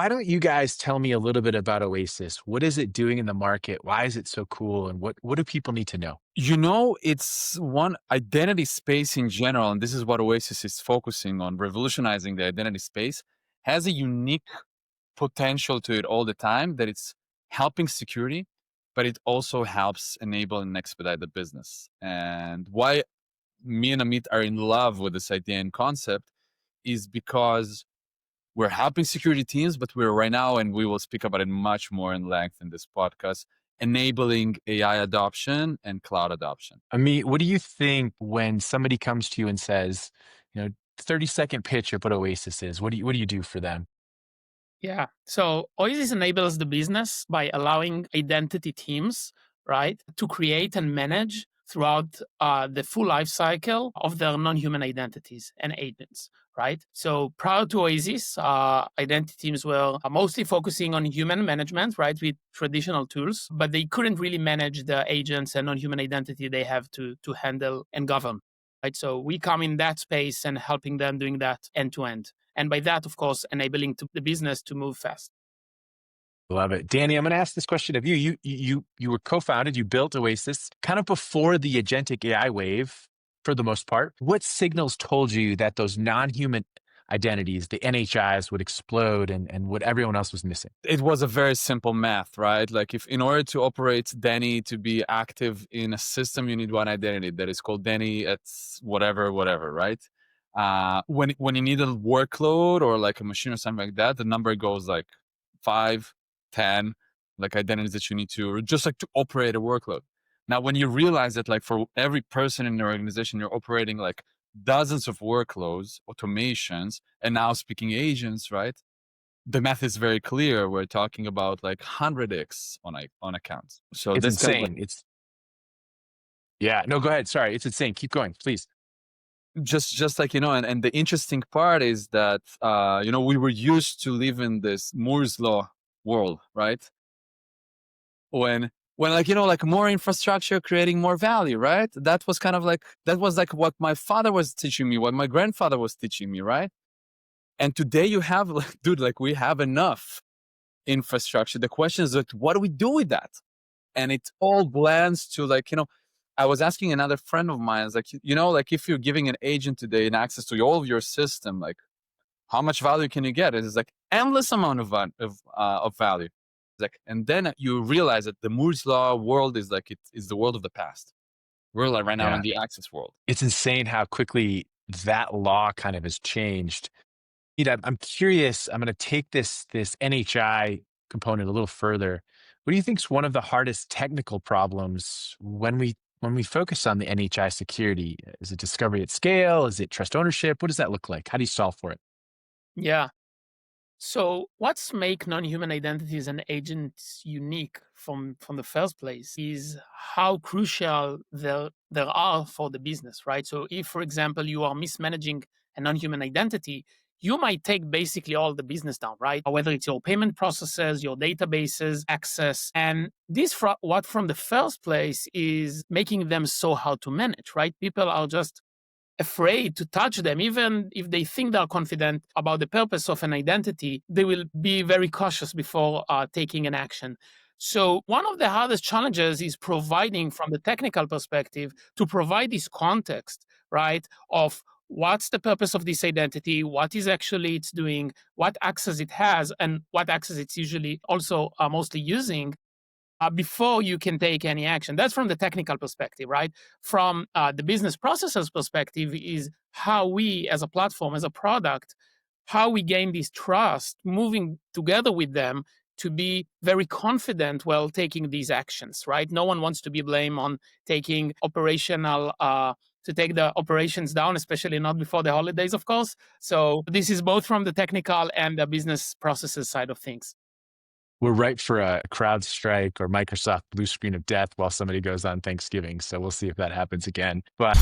Why don't you guys tell me a little bit about Oasis? What is it doing in the market? Why is it so cool? And what do people need to know? It's one identity space in general, and this is what Oasis is focusing on, revolutionizing the identity space, has a unique potential to it all the time that it's helping security, but it also helps enable and expedite the business. And why me and Amit are in love with this idea and concept is because we're helping security teams, but we're right now, and we will speak about it much more in length in this podcast, enabling AI adoption and cloud adoption. I mean, what do you think when somebody comes to you and says, 30-second pitch of what Oasis is? What do you do for them? Yeah. So Oasis enables the business by allowing identity teams, right, to create and manage throughout the full life cycle of their non-human identities and agents, right? So prior to Oasis, identity teams were mostly focusing on human management, right, with traditional tools, but they couldn't really manage the agents and non-human identity they have to handle and govern. Right. So we come in that space and helping them doing that end to end. And by that, of course, enabling the business to move fast. Love it. Danny, I'm going to ask this question of you. You were co-founded, you built Oasis kind of before the agentic AI wave for the most part. What signals told you that those non-human identities, the NHIs, would explode and what everyone else was missing? It was a very simple math, right? Like if in order to operate Danny to be active in a system, you need one identity that is called Danny at whatever, right? When you need a workload or like a machine or something like that, the number goes like 5, 10, like identities that you need to, just like to operate a workload. Now, when you realize that like for every person in your organization, you're operating like dozens of workloads, automations, and now speaking agents, right? The math is very clear. We're talking about like 100x on accounts. So It's this kind of insane. Yeah, no, go ahead. Sorry. It's insane. Keep going, please. just like and the interesting part is that we were used to live in this Moore's law world, right? When like more infrastructure creating more value, right? That was like what my father was teaching me, what my grandfather was teaching me, right? And today you have like, dude, like we have enough infrastructure. The question is that what do we do with that? And it all blends to like I was asking another friend of mine, I was like, like if you're giving an agent today an access to all of your system, like how much value can you get? It's like endless amount of value. It's like, and then you realize that the Moore's law world is like it is the world of the past. We're like right now in Yeah. the access world. It's insane how quickly that law kind of has changed. I'm curious. I'm going to take this NHI component a little further. What do you think is one of the hardest technical problems when we focus on the NHI security? Is it discovery at scale? Is it trust ownership? What does that look like? How do you solve for it? Yeah. So what's make non-human identities and agents unique from the first place is how crucial there are for the business, right? So if, for example, you are mismanaging a non-human identity, you might take basically all the business down, right? Whether it's your payment processes, your databases, access. And this what from the first place is making them so hard to manage, right? People are just afraid to touch them. Even if they think they're confident about the purpose of an identity, they will be very cautious before taking an action. So one of the hardest challenges is providing from the technical perspective to provide this context, right, of what's the purpose of this identity, what is actually it's doing, what access it has, and what access it's usually also mostly using before you can take any action. That's from the technical perspective, right? From the business processes perspective is how we as a platform, as a product, how we gain this trust, moving together with them to be very confident while taking these actions, right? No one wants to be blamed on taking to take the operations down, especially not before the holidays, of course. So this is both from the technical and the business processes side of things. We're ripe for a CrowdStrike or Microsoft blue screen of death while somebody goes on Thanksgiving. So we'll see if that happens again. But